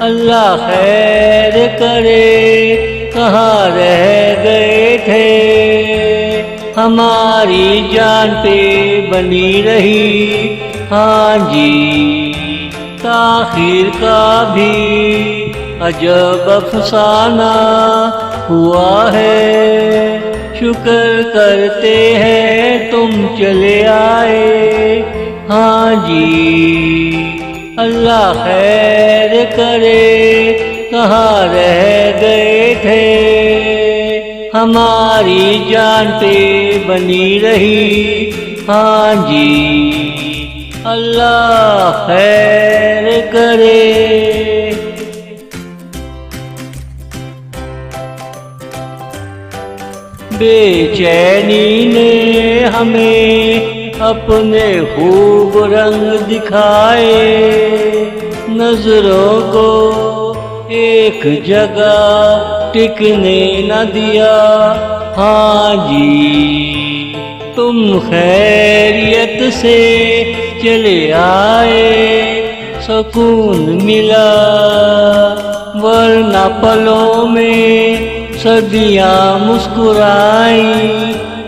अल्लाह खैर करे, कहाँ रह गए थे। हमारी जान पे बनी रही, हाँ जी ताखीर का भी अजब अफसाना हुआ है। शुक्र करते हैं तुम चले आए, हाँ जी अल्लाह खैर करे, कहाँ रह गए थे। हमारी जान पे बनी रही, हाँ जी अल्लाह खैर करे। बेचैनी ने हमें अपने खूब रंग दिखाए, नजरों को एक जगह टिकने न दिया, हाँ जी तुम खैरियत से चले आए, सुकून मिला वरना पलों में सदियाँ मुस्कुराई,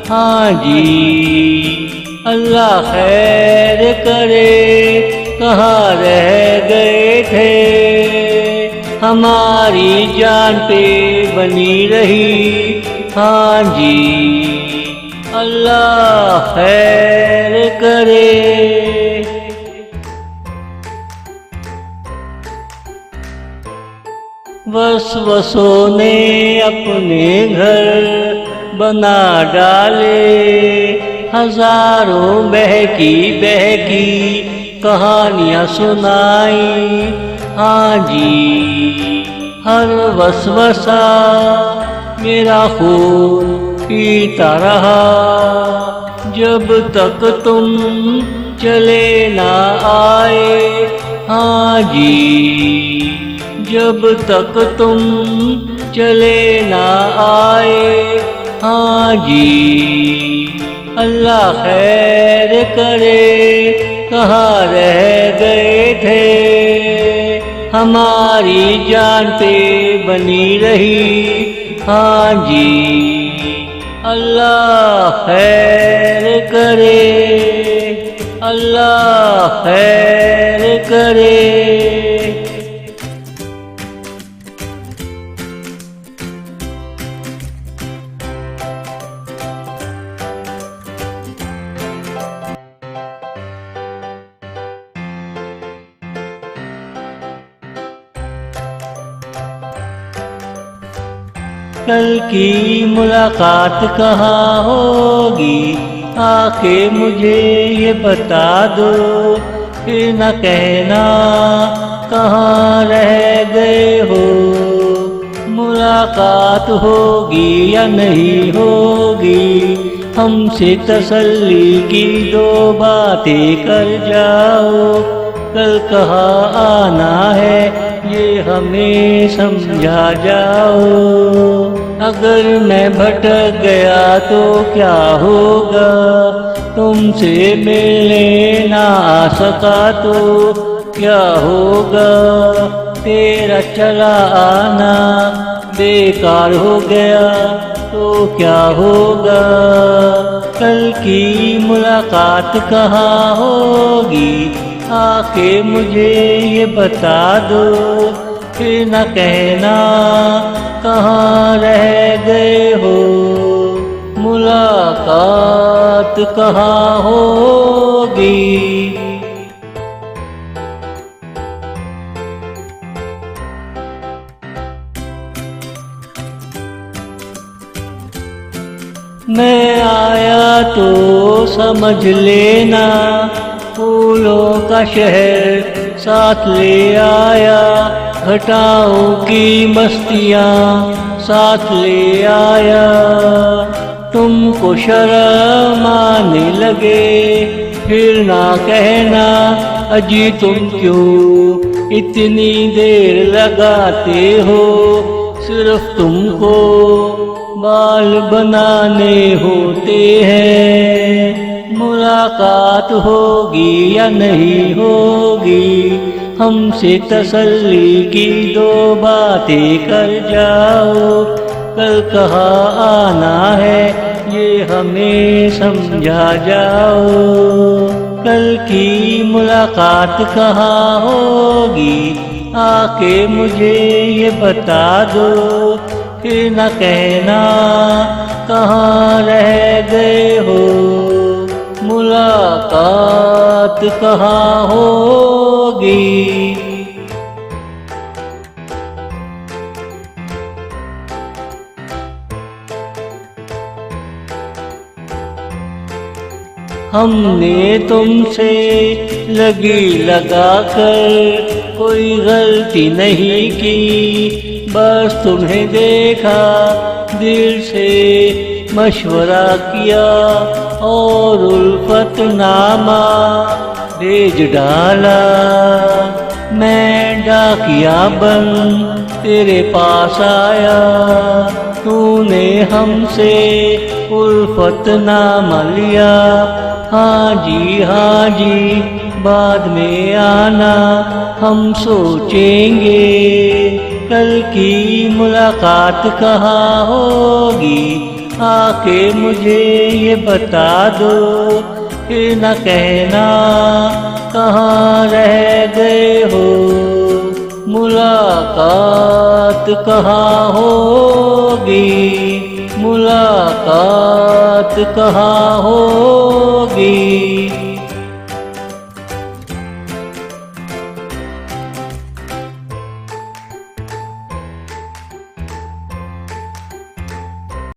हाँ जी अल्लाह खैर करे, कहाँ रह गए थे। हमारी जान पे बनी रही, हाँ जी अल्लाह खैर करे। वसवसों ने अपने घर बना डाले, हजारों बहकी बहकी कहानियाँ सुनाई, हाँ जी हर वसवसा मेरा खून पीता रहा, जब तक तुम चले ना आए, हाँ जी जब तक तुम चले ना आए, हाँ जी अल्लाह खैर करे, कहाँ रह गए थे। हमारी जान पे बनी रही, हाँ जी अल्लाह खैर करे, अल्लाह खैर करे। कल की मुलाकात कहाँ होगी, आके मुझे ये बता दो, फिर न कहना कहाँ रह गए हो। मुलाकात होगी या नहीं होगी, हमसे तसल्ली की दो बातें कर जाओ। कल कहाँ आना है ये हमें समझा जाओ। अगर मैं भटक गया तो क्या होगा, तुमसे मिलने ना आ सका तो क्या होगा। तेरा चला आना बेकार हो गया तो क्या होगा। कल की मुलाकात कहाँ होगी, आके मुझे ये बता दो, फिर न कहना कहाँ रह गए हो। मुलाकात कहाँ होगी। मैं आया तो समझ लेना, फूलों का शहर साथ ले आया, घटाओं की मस्तियाँ साथ ले आया। तुमको शर्म आने लगे फिर ना कहना, अजी तुम क्यों इतनी देर लगाते हो। सिर्फ तुमको बाल बनाने होते हैं। मुलाकात होगी या नहीं होगी, हमसे तसल्ली की दो बातें कर जाओ, कल कहाँ आना है ये हमें समझा जाओ। कल की मुलाकात कहाँ होगी आके मुझे ये बता दो, फिर न कहना कहाँ रह गए हो, मुलाकात कहाँ होगी। हमने तुमसे लगी लगा कर कोई गलती नहीं की, बस तुम्हें देखा दिल से मशवरा किया और उल्फतनामा भेज डाला। मैं डाकिया बन तेरे पास आया, तूने हमसे उल्फतनामा लिया। हाँ जी बाद में आना, हम सोचेंगे कल की मुलाकात कहाँ होगी, आके मुझे ये बता दो, फिर न कहना कहाँ रह गए हो, मुलाकात कहाँ होगी, मुलाकात कहाँ होगी।